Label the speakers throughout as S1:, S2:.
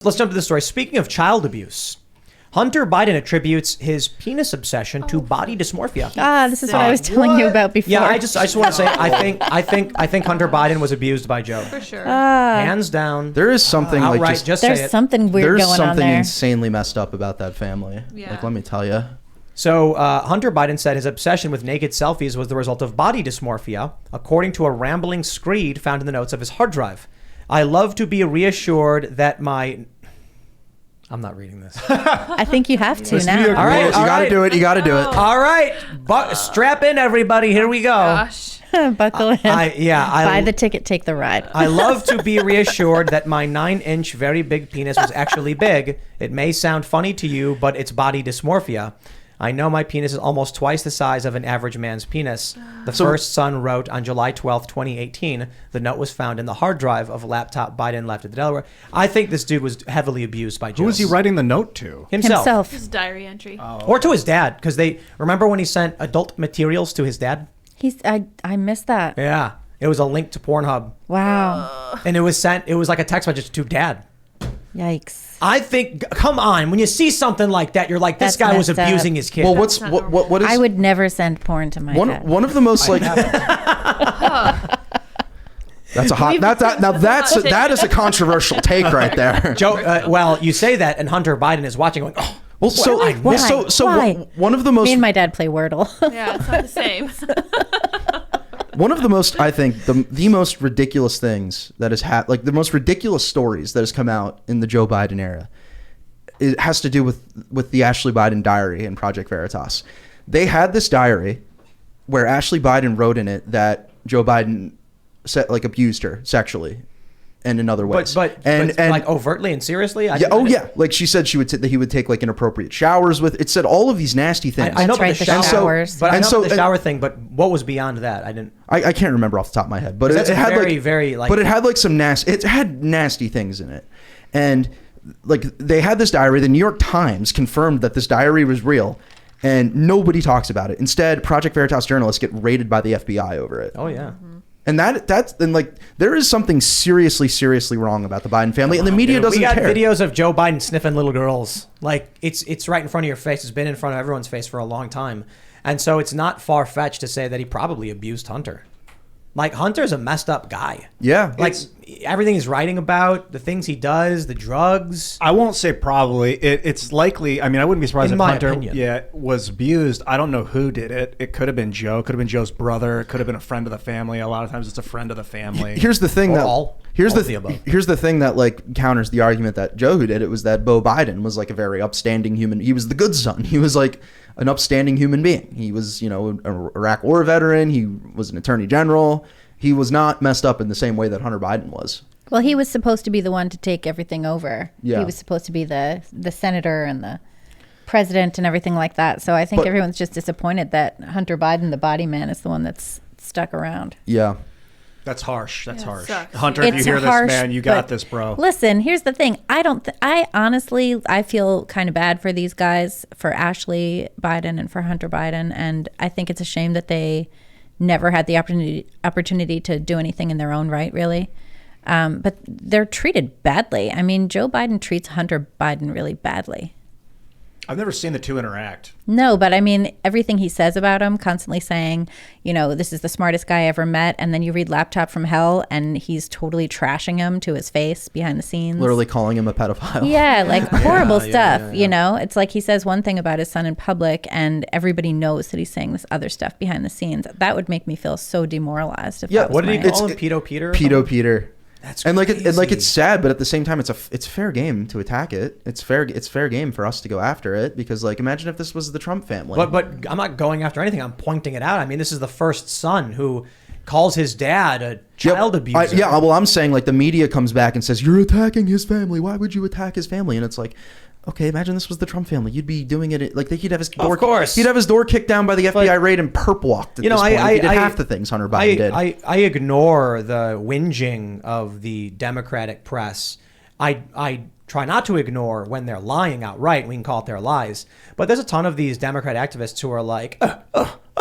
S1: Let's jump to the story. Speaking of child abuse, Hunter Biden attributes his penis obsession to body dysmorphia.
S2: This is what I was telling you about before.
S1: Yeah, I just want to say I think Hunter Biden was abused by Joe.
S3: For sure.
S1: Hands down.
S4: There is something
S1: outright,
S4: like
S1: just say
S2: there's
S1: it.
S2: something weird
S4: there's
S2: going on
S4: something
S2: there.
S4: insanely messed up about that family.
S3: Yeah.
S4: Like, let me tell you.
S1: So Hunter Biden said his obsession with naked selfies was the result of body dysmorphia, according to a rambling screed found in the notes of his hard drive. I love to be reassured that my... I'm not reading this.
S2: I think you have to now.
S1: All right,
S4: You got to do it. You got to do it.
S1: All right. Strap in, everybody. Here we go.
S3: Gosh.
S2: Buckle in. Buy the ticket, take the ride.
S1: I love to be reassured that my 9-inch very big penis was actually big. It may sound funny to you, but it's body dysmorphia. I know my penis is almost twice the size of an average man's penis. The first son wrote on July 12th, 2018. The note was found in the hard drive of a laptop Biden left at the Delaware. I think this dude was heavily abused by Joe.
S5: Who was he writing the note to?
S1: Himself.
S3: His diary entry.
S1: Or to his dad, because they remember when he sent adult materials to his dad?
S2: I missed that.
S1: Yeah. It was a link to Pornhub.
S2: Wow.
S1: And it was like a text message to dad.
S2: Yikes.
S1: I think, come on, when you see something like that, you're like, this
S2: That's
S1: guy was
S2: messed up.
S1: abusing his kid.
S4: Well, what is
S2: I would never send porn to my dad.
S4: one of the most like that's a hot that is a controversial take right there.
S1: Joe, well, you say that, and Hunter Biden is watching, going, "Oh,
S4: Well, so
S2: Why?
S4: one of the most
S2: Me and my dad play Wordle.
S3: Yeah, it's not the same.
S4: one of the most, I think, the most ridiculous things that has like the most ridiculous stories that has come out in the Joe Biden era, it has to do with the Ashley Biden diary and Project Veritas. They had this diary where Ashley Biden wrote in it that Joe Biden abused her sexually and in other ways.
S1: But like overtly and seriously?
S4: Yeah, like she said that he would take like inappropriate showers with. It said all of these nasty things.
S1: I know
S2: That's
S1: about
S2: right,
S1: the
S2: the
S1: showers.
S2: showers.
S1: But I know about the
S4: and-
S1: shower thing, but what was beyond that? I didn't...
S4: I can't remember off the top of my head, but it had
S1: very like...
S4: But it had like some nasty. It had nasty things in it, and like they had this diary. The New York Times confirmed that this diary was real, and nobody talks about it. Instead, Project Veritas journalists get raided by the FBI over it.
S1: Oh yeah.
S4: And that's like there is something seriously wrong about the Biden family, and the media doesn't care.
S1: We got videos of Joe Biden sniffing little girls. Like it's right in front of your face. It's been in front of everyone's face for a long time, and so it's not far fetched to say that he probably abused Hunter. Like Hunter's a messed up guy.
S4: Yeah,
S1: like everything he's writing about, the things he does, the drugs.
S5: I won't say probably. It's likely. I mean, I wouldn't be surprised
S1: In
S5: if
S1: my
S5: Hunter
S1: opinion.
S5: was abused. I don't know who did it. It could have been Joe. It could have been Joe's brother. It could have been a friend of the family. A lot of times it's a friend of the family.
S4: Here's the thing here's the thing that like counters the argument that Joe who did it was that Beau Biden was like a very upstanding human. He was the good son. He was like an upstanding human being. He was, an Iraq war veteran. He was an attorney general. He was not messed up in the same way that Hunter Biden was.
S2: Well, he was supposed to be the one to take everything over.
S4: Yeah.
S2: He was supposed to be the senator and the president and everything like that. So I think everyone's just disappointed that Hunter Biden, the body man, is the one that's stuck around.
S4: Yeah.
S5: That's harsh. That's harsh.
S3: Sucks.
S5: Hunter, if you hear this, man, you got this, bro.
S2: Listen, here's the thing. I honestly feel kind of bad for these guys, for Ashley Biden and for Hunter Biden. And I think it's a shame that they never had the opportunity to do anything in their own right, really. But they're treated badly. I mean, Joe Biden treats Hunter Biden really badly.
S5: I've never seen the two interact.
S2: No, but I mean, everything he says about him, constantly saying, this is the smartest guy I ever met. And then you read Laptop from Hell and he's totally trashing him to his face behind the scenes.
S4: Literally calling him a pedophile.
S2: Yeah, like horrible stuff, It's like he says one thing about his son in public and everybody knows that he's saying this other stuff behind the scenes. That would make me feel so demoralized. If that was
S1: What did he
S2: my-
S1: call him? Pedo Peter?
S4: Pedo Peter.
S1: That's
S4: and
S1: crazy.
S4: it's sad, but at the same time, it's fair game to attack it. It's fair game for us to go after it because, like, imagine if this was the Trump family.
S1: But I'm not going after anything. I'm pointing it out. I mean, this is the first son who calls his dad a child abuser.
S4: Well, I'm saying like the media comes back and says you're attacking his family. Why would you attack his family? And it's like, okay, imagine this was the Trump family. You'd be doing it like he'd have his door.
S1: Of course,
S4: he'd have his door kicked down by the FBI raid and perp walked. At this point. He did half the things Hunter Biden did.
S1: I ignore the whinging of the Democratic press. I try not to ignore when they're lying outright. We can call it their lies. But there's a ton of these Democrat activists who are like,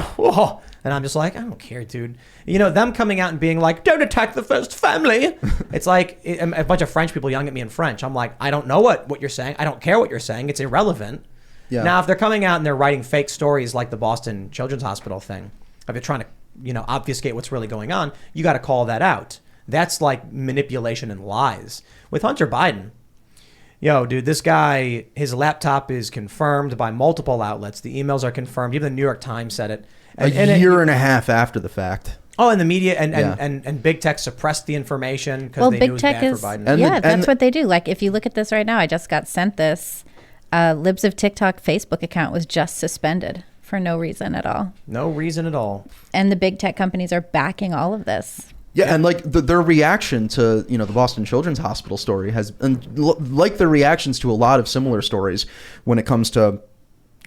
S1: whoa. And I'm just like, I don't care, dude. You know, them coming out and being like, don't attack the first family. It's like a bunch of French people yelling at me in French. I'm like, I don't know what you're saying. I don't care what you're saying. It's irrelevant.
S4: Yeah.
S1: Now, if they're coming out and they're writing fake stories like the Boston Children's Hospital thing, if they're trying to, you know, obfuscate what's really going on, you got to call that out. That's like manipulation and lies. With Hunter Biden, yo, dude, this guy, his laptop is confirmed by multiple outlets. The emails are confirmed. Even the New York Times said it.
S4: A year and a half after the fact.
S1: Oh, and the media and big tech suppressed the information because they knew it was
S2: tech
S1: bad
S2: is
S1: for Biden.
S2: that's what they do. Like if you look at this right now, I just got sent this. Libs of TikTok Facebook account was just suspended for no reason at all.
S1: No reason at all.
S2: And the big tech companies are backing all of this.
S4: Yeah, and like their reaction to, you know, the Boston Children's Hospital story has, and like their reactions to a lot of similar stories when it comes to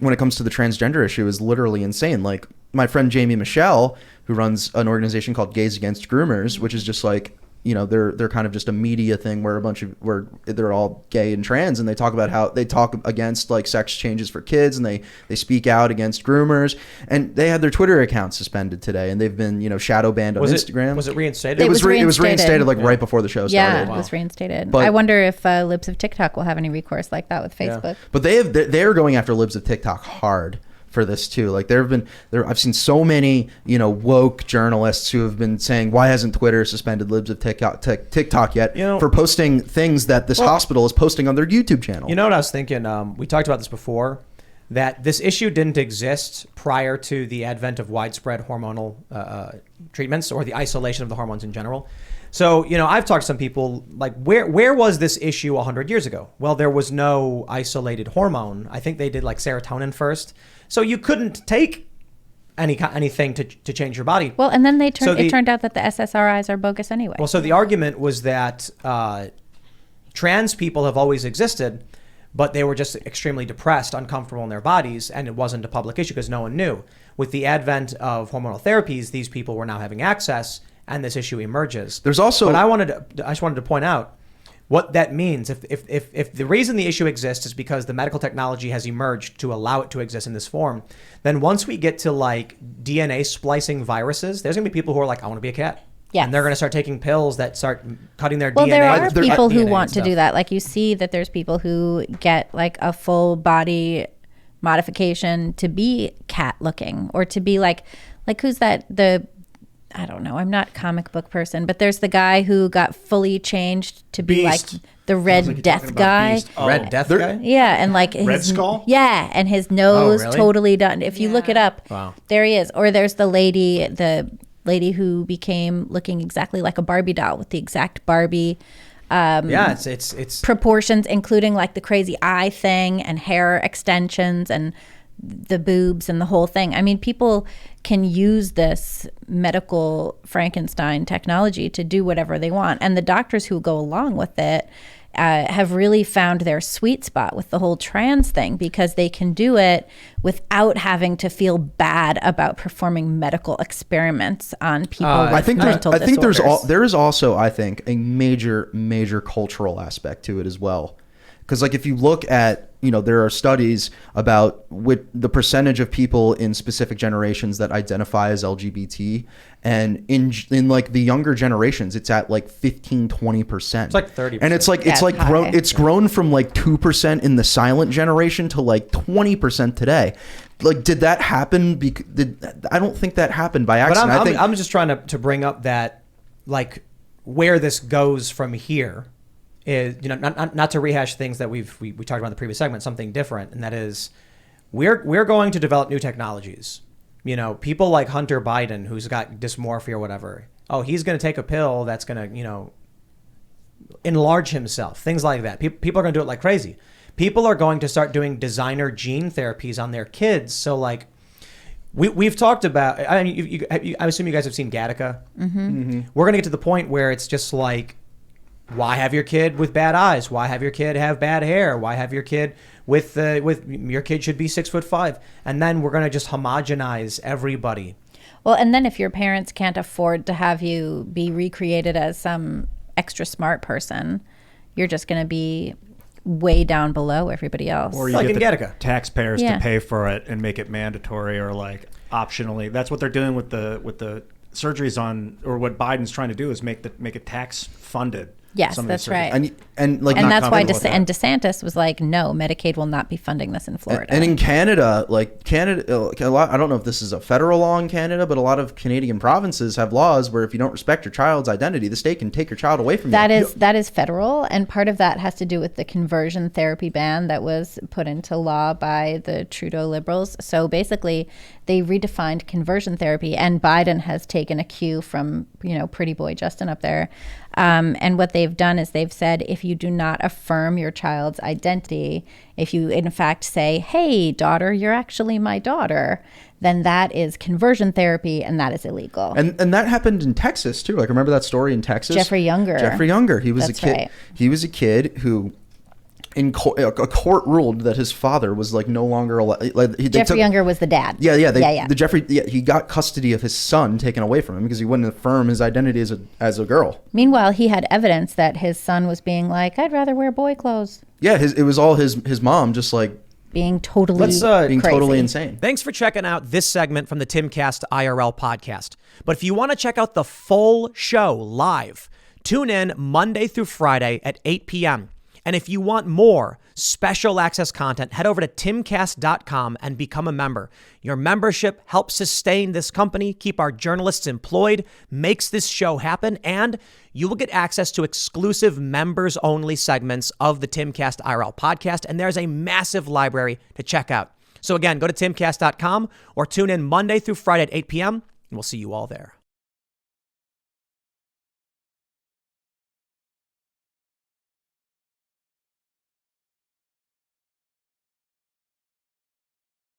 S4: the transgender issue is literally insane. Like my friend Jamie Michelle, who runs an organization called Gays Against Groomers, which is just like, you know, they're kind of just a media thing where where they're all gay and trans, and they talk about how they talk against like sex changes for kids, and they speak out against groomers, and they had their Twitter account suspended today, and they've been, you know, shadow banned on Instagram.
S1: Was it reinstated?
S4: It was reinstated like right before the show started.
S2: Yeah, it was reinstated.
S4: But-
S2: I wonder if Libs of TikTok will have any recourse like that with Facebook.
S4: But they're going after Libs of TikTok hard for this too. Like I've seen so many, you know, woke journalists who have been saying, why hasn't Twitter suspended Libs of TikTok yet,
S1: You know,
S4: for posting things that this hospital is posting on their YouTube channel.
S1: You know what I was thinking? We talked about this before, that this issue didn't exist prior to the advent of widespread hormonal treatments or the isolation of the hormones in general. So, you know, I've talked to some people like, where was this issue 100 years ago? Well, there was no isolated hormone. I think they did like serotonin first. So you couldn't take anything to change your body.
S2: Well, and then it turned out that the SSRIs are bogus anyway.
S1: Well, so the argument was that trans people have always existed, but they were just extremely depressed, uncomfortable in their bodies, and it wasn't a public issue because no one knew. With the advent of hormonal therapies, these people were now having access, and this issue emerges.
S4: There's also,
S1: but I just wanted to point out what that means. If the reason the issue exists is because the medical technology has emerged to allow it to exist in this form, then once we get to like DNA splicing viruses, there's gonna be people who are like, I want to be a cat.
S2: Yes.
S1: And they're going to start taking pills that start cutting their DNA.
S2: Well, there are people who
S1: DNA
S2: want
S1: and
S2: to do
S1: stuff.
S2: that. Like you see that there's people who get like a full body modification to be cat looking, or to be like who's that? I don't know. I'm not a comic book person, but there's the guy who got fully changed to be
S5: Beast.
S2: like the Red Death guy.
S1: Red Death guy?
S2: Yeah, and like
S5: Red Skull?
S2: Yeah, and his nose
S1: really?
S2: totally done. If you look it up,
S1: Wow.
S2: there he is. Or there's the lady who became looking exactly like a Barbie doll with the exact Barbie
S1: Yeah, it's
S2: proportions, including like the crazy eye thing and hair extensions and the boobs and the whole thing. I mean, people can use this medical Frankenstein technology to do whatever they want. And the doctors who go along with it have really found their sweet spot with the whole trans thing, because they can do it without having to feel bad about performing medical experiments on people with mental disorders.
S4: There is also, I think, a major cultural aspect to it as well. Because like if you look at, you know, there are studies about the percentage of people in specific generations that identify as LGBT, and in like the younger generations, it's at like 15-20%. It's
S1: like 30%.
S4: And it's grown from like 2% in the silent generation to like 20% today. Like, did that happen? I don't think that happened by accident.
S1: But I'm just trying to bring up that, like, where this goes from here is, you know, not to rehash things that we talked about in the previous segment, something different, and that is we're going to develop new technologies. You know, people like Hunter Biden, who's got dysmorphia or whatever. Oh, he's going to take a pill that's going to, you know, enlarge himself. Things like that. People are going to do it like crazy. People are going to start doing designer gene therapies on their kids. So, like, we've talked about. I mean, I assume you guys have seen Gattaca. Mm-hmm. We're going to get to the point where it's just like, why have your kid with bad eyes? Why have your kid have bad hair? Why have your kid with your kid should be 6'5"? And then we're going to just homogenize everybody.
S2: Well, and then if your parents can't afford to have you be recreated as some extra smart person, you're just going to be way down below everybody else.
S5: Or you
S1: Like
S5: get
S1: in
S5: the
S1: Gattaca.
S5: taxpayers to pay for it and make it mandatory, or like optionally. That's what they're doing with the surgeries on, or what Biden's trying to do is make it tax funded.
S2: Yes,
S5: some of these
S2: that's right.
S5: surgeries.
S4: And like,
S2: And
S4: not
S2: that's why
S4: comfortable with that.
S2: DeSantis was like, no, Medicaid will not be funding this in Florida.
S4: And in Canada, a lot, I don't know if this is a federal law in Canada, but a lot of Canadian provinces have laws where if you don't respect your child's identity, the state can take your child away from you.
S2: That is federal, and part of that has to do with the conversion therapy ban that was put into law by the Trudeau Liberals. So basically, they redefined conversion therapy, and Biden has taken a cue from, pretty boy Justin up there. And what they've done is they've said, if you do not affirm your child's identity, if you in fact say, hey, daughter, you're actually my daughter, then that is conversion therapy, and that is illegal.
S4: And that happened in Texas too. Like, remember that story in Texas?
S2: Jeffrey Younger.
S4: He was
S2: That's
S4: a kid.
S2: right.
S4: He was a kid who, a court ruled that his father was like no longer allowed.
S2: Jeffrey Younger was the dad.
S4: He got custody of his son taken away from him because he wouldn't affirm his identity as a girl.
S2: Meanwhile, he had evidence that his son was being like, I'd rather wear boy clothes.
S4: Yeah, it was all his mom just like
S2: Being totally
S4: being
S2: crazy.
S4: totally insane.
S1: Thanks for checking out this segment from the Timcast IRL podcast. But if you want to check out the full show live, tune in Monday through Friday at 8 p.m. And if you want more special access content, head over to timcast.com and become a member. Your membership helps sustain this company, keep our journalists employed, makes this show happen, and you will get access to exclusive members-only segments of the Timcast IRL podcast, and there's a massive library to check out. So again, go to timcast.com or tune in Monday through Friday at 8 p.m., and we'll see you all there.